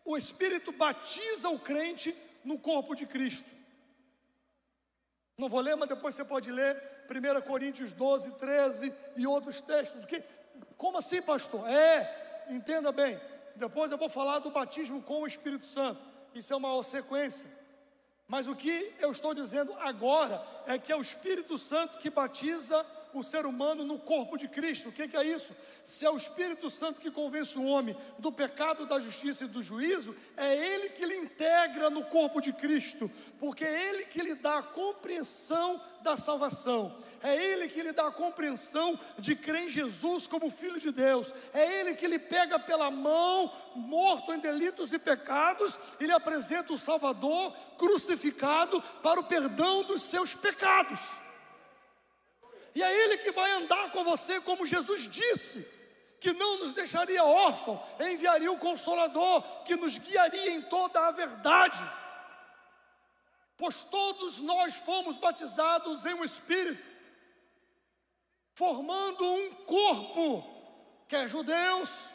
o Espírito batiza o crente no corpo de Cristo. Não vou ler, mas depois você pode ler 1 Coríntios 12, 13 e outros textos. Como assim, pastor? Entenda bem. Depois eu vou falar do batismo com o Espírito Santo. Isso é uma sequência. Mas o que eu estou dizendo agora é que é o Espírito Santo que batiza o ser humano no corpo de Cristo. O que é isso? Se é o Espírito Santo que convence o homem do pecado, da justiça e do juízo, é Ele que lhe integra no corpo de Cristo, porque é Ele que lhe dá a compreensão da salvação, é Ele que lhe dá a compreensão de crer em Jesus como Filho de Deus, é Ele que lhe pega pela mão, morto em delitos e pecados, e lhe apresenta o Salvador crucificado para o perdão dos seus pecados. E é Ele que vai andar com você, como Jesus disse, que não nos deixaria órfãos, enviaria o Consolador, que nos guiaria em toda a verdade. Pois todos nós fomos batizados em um Espírito, formando um corpo, quer judeus,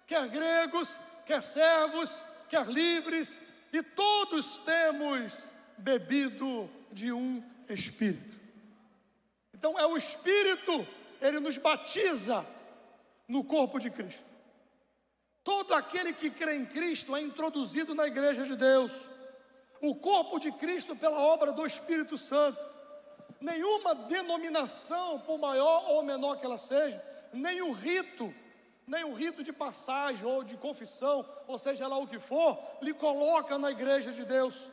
quer gregos, quer servos, quer livres, e todos temos bebido de um Espírito. Então é o Espírito, Ele nos batiza no corpo de Cristo. Todo aquele que crê em Cristo é introduzido na igreja de Deus. O corpo de Cristo pela obra do Espírito Santo. Nenhuma denominação, por maior ou menor que ela seja, nem um rito de passagem ou de confissão, ou seja lá o que for, lhe coloca na igreja de Deus.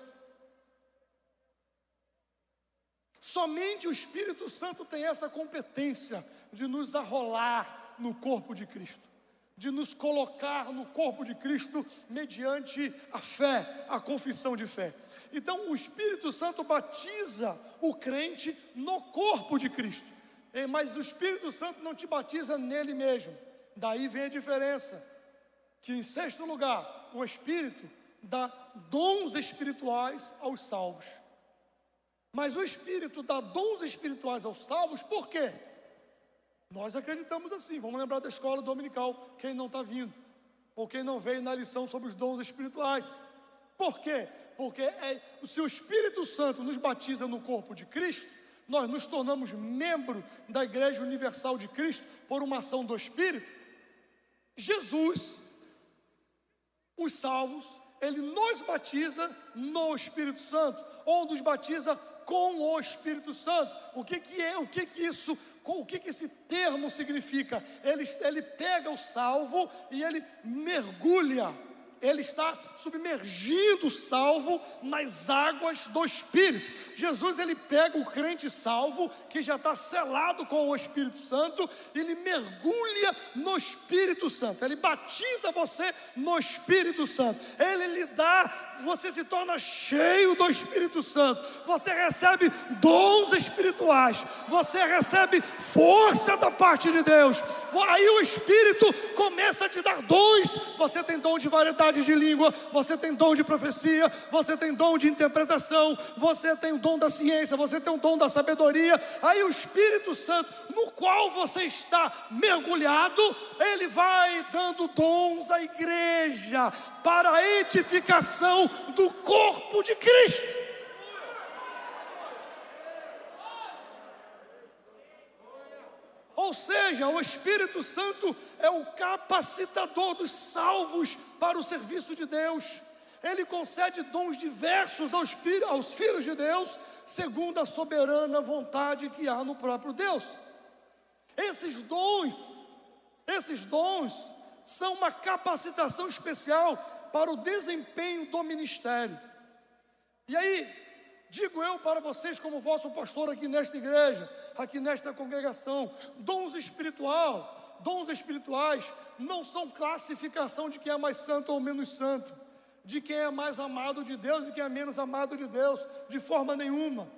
Somente o Espírito Santo tem essa competência de nos arrolar no corpo de Cristo, de nos colocar no corpo de Cristo mediante a fé, a confissão de fé. Então o Espírito Santo batiza o crente no corpo de Cristo, mas o Espírito Santo não te batiza nele mesmo. Daí vem a diferença, que em sexto lugar, o Espírito dá dons espirituais aos salvos. Mas o Espírito dá dons espirituais aos salvos, por quê? Nós acreditamos assim. Vamos lembrar da escola dominical, quem não está vindo, ou quem não veio na lição sobre os dons espirituais. Por quê? Porque se o Espírito Santo nos batiza no corpo de Cristo, nós nos tornamos membro da Igreja Universal de Cristo por uma ação do Espírito. Jesus, os salvos, Ele nos batiza no Espírito Santo, ou nos batiza com o Espírito Santo. O que esse termo significa? Ele pega o salvo e ele mergulha, ele está submergindo o salvo nas águas do Espírito. Jesus, ele pega o crente salvo, que já está selado com o Espírito Santo, e ele mergulha no Espírito Santo, ele batiza você no Espírito Santo, ele lhe dá, você se torna cheio do Espírito Santo, você recebe dons espirituais, você recebe força da parte de Deus, aí o Espírito começa a te dar dons. Você tem dom de variedade de língua, você tem dom de profecia, você tem dom de interpretação, você tem o dom da ciência, você tem o dom da sabedoria. Aí o Espírito Santo, no qual você está mergulhado, ele vai dando dons à igreja para a edificação do corpo de Cristo. Ou seja, o Espírito Santo é o capacitador dos salvos para o serviço de Deus. Ele concede dons diversos aos filhos de Deus, segundo a soberana vontade que há no próprio Deus. Esses dons são uma capacitação especial para o desempenho do ministério. E aí, digo eu para vocês, como vosso pastor aqui nesta igreja, aqui nesta congregação, dons espirituais não são classificação de quem é mais santo ou menos santo, de quem é mais amado de Deus e quem é menos amado de Deus, de forma nenhuma.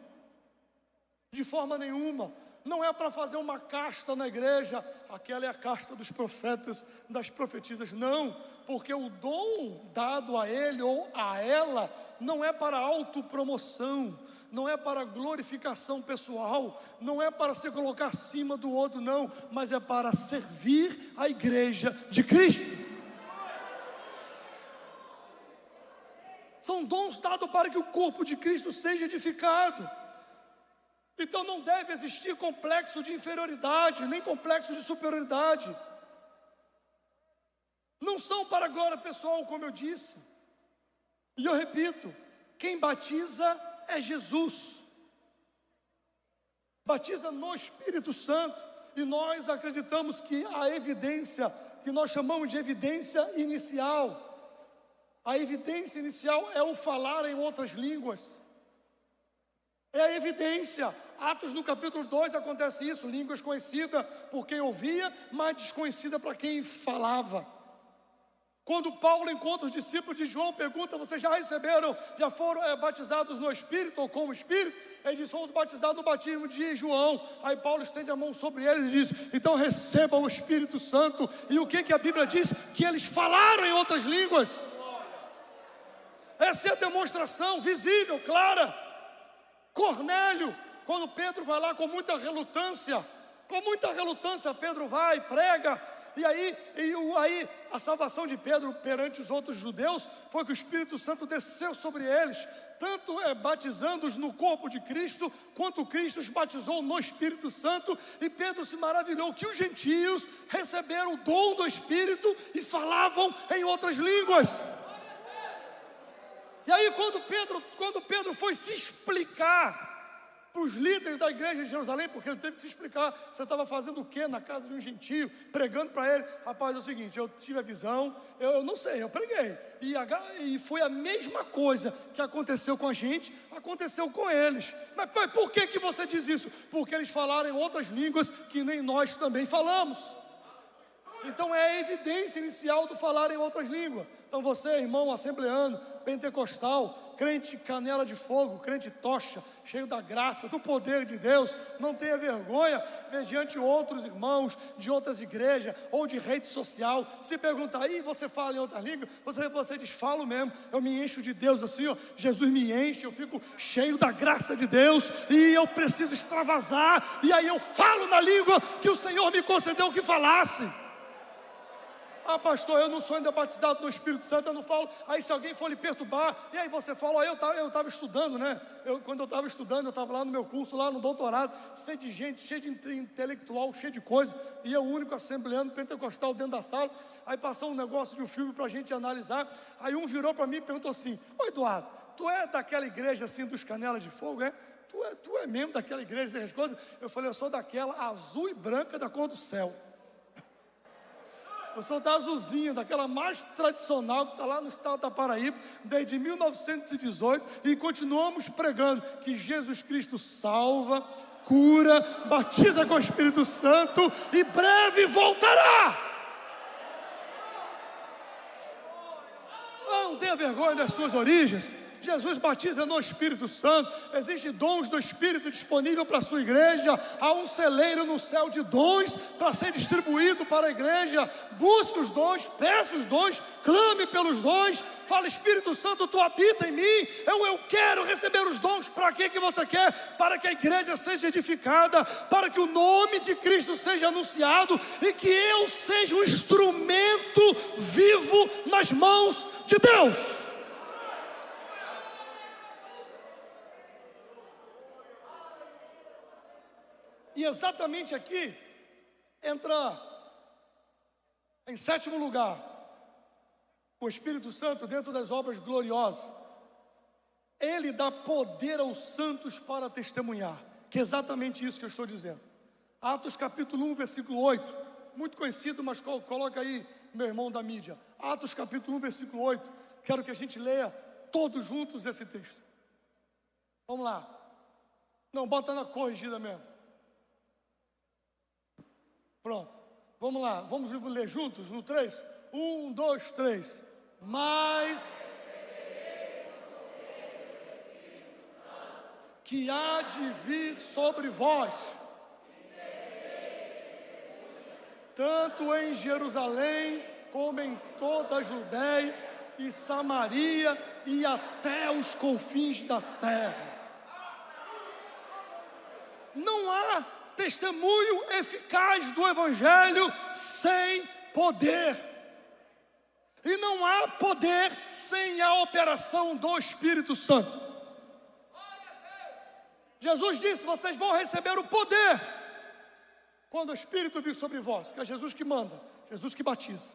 Não é para fazer uma casta na igreja, aquela é a casta dos profetas, das profetisas, não, porque o dom dado a ele ou a ela não é para autopromoção, não é para glorificação pessoal, não é para se colocar acima do outro, não, mas é para servir a igreja de Cristo. São dons dados para que o corpo de Cristo seja edificado. Então não deve existir complexo de inferioridade, nem complexo de superioridade. Não são para a glória pessoal, como eu disse. E eu repito, quem batiza é Jesus. Batiza no Espírito Santo. E nós acreditamos que a evidência, que nós chamamos de evidência inicial, a evidência inicial é o falar em outras línguas. É a evidência. Atos no capítulo 2 acontece isso, línguas conhecidas por quem ouvia, mas desconhecida para quem falava. Quando Paulo encontra os discípulos de João, pergunta: vocês já receberam, já foram batizados no Espírito ou com o Espírito? Ele diz: fomos batizados no batismo de João. Aí Paulo estende a mão sobre eles e diz: então recebam o Espírito Santo. E o que a Bíblia diz? Que eles falaram em outras línguas. Essa é a demonstração visível, clara. Cornélio, quando Pedro vai lá com muita relutância, Pedro vai, prega, e aí a salvação de Pedro perante os outros judeus foi que o Espírito Santo desceu sobre eles, tanto batizando-os no corpo de Cristo, quanto Cristo os batizou no Espírito Santo, e Pedro se maravilhou que os gentios receberam o dom do Espírito e falavam em outras línguas. E aí quando Pedro foi se explicar para os líderes da igreja de Jerusalém, porque ele teve que se explicar: você estava fazendo o que na casa de um gentio, pregando para ele? Rapaz, é o seguinte, eu tive a visão, eu não sei, eu preguei, e foi a mesma coisa que aconteceu com a gente, aconteceu com eles. Mas por que você diz isso? Porque eles falaram em outras línguas que nem nós também falamos. Então é a evidência inicial do falar em outras línguas. Então você, irmão assembleano, pentecostal, crente canela de fogo, crente tocha, cheio da graça, do poder de Deus, não tenha vergonha mediante outros irmãos de outras igrejas ou de rede social. Se perguntar: aí você fala em outra língua? Você diz: falo mesmo, eu me encho de Deus assim, ó, Jesus me enche, eu fico cheio da graça de Deus e eu preciso extravasar, e aí eu falo na língua que o Senhor me concedeu que falasse. Ah, pastor, eu não sou ainda batizado no Espírito Santo, eu não falo. Aí se alguém for lhe perturbar, e aí você fala: eu estava estudando, né? Quando eu estava estudando, eu estava lá no meu curso, lá no doutorado, cheio de gente, cheio de intelectual, cheio de coisa, e eu, o único assembleano pentecostal dentro da sala. Aí passou um negócio de um filme para a gente analisar. Aí um virou para mim e perguntou assim: ô Eduardo, tu é daquela igreja assim dos canelas de fogo, é? Tu é mesmo daquela igreja, essas coisas? Eu falei: eu sou daquela azul e branca da cor do céu. Eu sou da azulzinha, daquela mais tradicional que está lá no estado da Paraíba, desde 1918, e continuamos pregando que Jesus Cristo salva, cura, batiza com o Espírito Santo e breve voltará. Não tenha vergonha das suas origens. Jesus batiza no Espírito Santo. Existem dons do Espírito disponível para a sua igreja. Há um celeiro no céu de dons para ser distribuído para a igreja. Busque os dons, peça os dons, clame pelos dons. Fala: Espírito Santo, tu habita em mim. Eu quero receber os dons. Para que você quer? Para que a igreja seja edificada, para que o nome de Cristo seja anunciado e que eu seja um instrumento vivo nas mãos de Deus. E exatamente aqui entra em sétimo lugar o Espírito Santo dentro das obras gloriosas. Ele dá poder aos santos para testemunhar, que é exatamente isso que eu estou dizendo. Atos capítulo 1, versículo 8, muito conhecido, mas coloca aí, meu irmão da mídia. Atos capítulo 1, versículo 8, quero que a gente leia todos juntos esse texto. Vamos lá. Não, bota na corrigida mesmo. Pronto, vamos lá, vamos ler juntos no 3? 1, 2, 3. Mas que há de vir sobre vós, tanto em Jerusalém como em toda a Judéia e Samaria e até os confins da terra. Não há testemunho eficaz do Evangelho sem poder. E não há poder sem a operação do Espírito Santo. Jesus disse: vocês vão receber o poder quando o Espírito vir sobre vós, que é Jesus que manda, Jesus que batiza.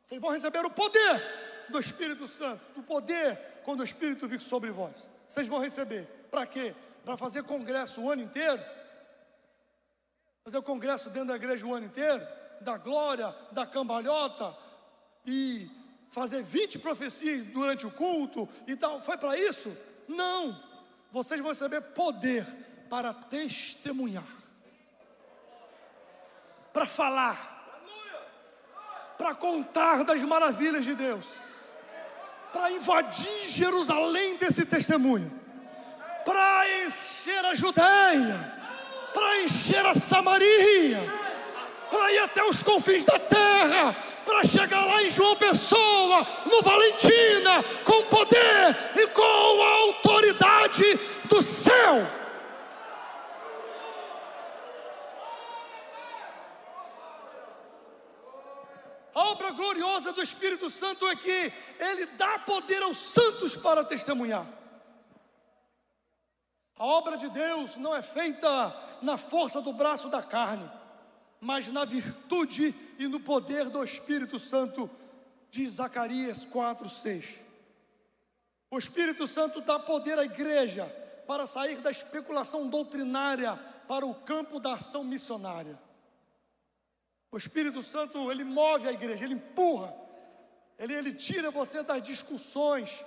Vocês vão receber o poder do Espírito Santo, do poder quando o Espírito vir sobre vós. Vocês vão receber. Para quê? Para fazer congresso o ano inteiro? Fazer o congresso dentro da igreja o ano inteiro? Da glória, da cambalhota, e fazer 20 profecias durante o culto e tal? Foi para isso? Não. Vocês vão receber poder para testemunhar, para falar, para contar das maravilhas de Deus, para invadir Jerusalém desse testemunho, para encher a Judeia, para encher a Samaria, para ir até os confins da terra, para chegar lá em João Pessoa, no Valentina, com poder e com a autoridade do céu. A obra gloriosa do Espírito Santo é que ele dá poder aos santos para testemunhar. A obra de Deus não é feita na força do braço da carne, mas na virtude e no poder do Espírito Santo, diz Zacarias 4:6. O Espírito Santo dá poder à igreja para sair da especulação doutrinária para o campo da ação missionária. O Espírito Santo, ele move a igreja, ele empurra, ele tira você das discussões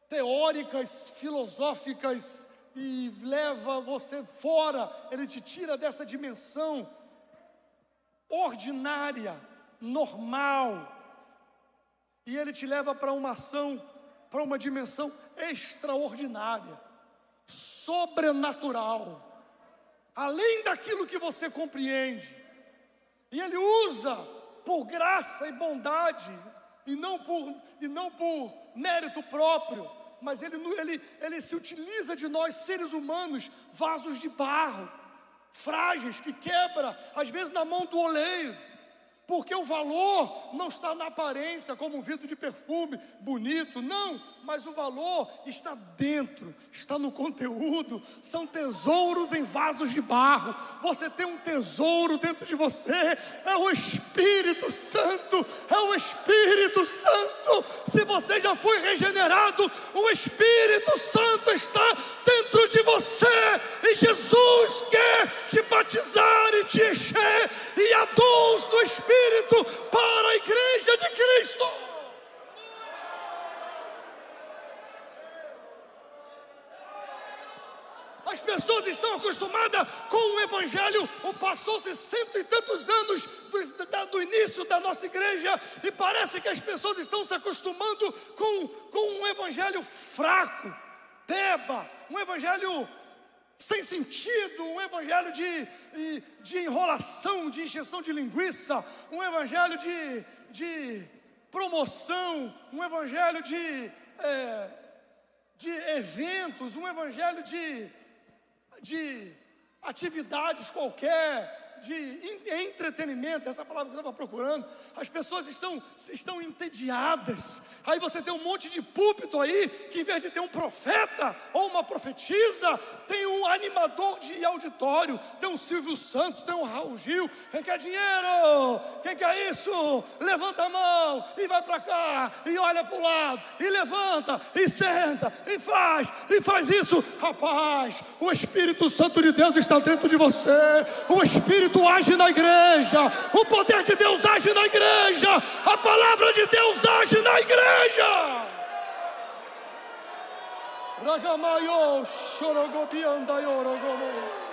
teóricas, filosóficas, e leva você fora. Ele te tira dessa dimensão ordinária, normal, e ele te leva para uma ação, para uma dimensão extraordinária, sobrenatural, além daquilo que você compreende. E ele usa por graça e bondade, e não por mérito próprio, mas ele se utiliza de nós, seres humanos, vasos de barro, frágeis, que quebra, às vezes na mão do oleiro, porque o valor não está na aparência, como um vidro de perfume bonito, não, mas o valor está dentro, está no conteúdo. São tesouros em vasos de barro. Você tem um tesouro dentro de você, é o Espírito Santo, é o Espírito Santo. Se você já foi regenerado, o Espírito Santo está dentro de você, e Jesus quer te batizar e te encher, e a dons do Espírito para a igreja de Cristo. As pessoas estão acostumadas com o evangelho. Passou-se 100 e tantos anos do início da nossa igreja, e parece que as pessoas estão se acostumando com um evangelho fraco, peba, um evangelho sem sentido, um evangelho de enrolação, de encheção de linguiça, um evangelho de promoção, um evangelho de eventos, um evangelho de atividades qualquer, de entretenimento. Essa palavra que eu estava procurando. As pessoas estão entediadas. Aí você tem um monte de púlpito aí, que em vez de ter um profeta ou uma profetisa, tem um animador de auditório, tem um Silvio Santos, tem um Raul Gil. Quem quer dinheiro? Quem quer isso? Levanta a mão e vai para cá, e olha para o lado, e levanta, e senta, e faz isso. Rapaz, o Espírito Santo de Deus está dentro de você. O Espírito age na igreja, o poder de Deus age na igreja, a palavra de Deus age na igreja. Ragamayo, chorogobianda, yorogomo.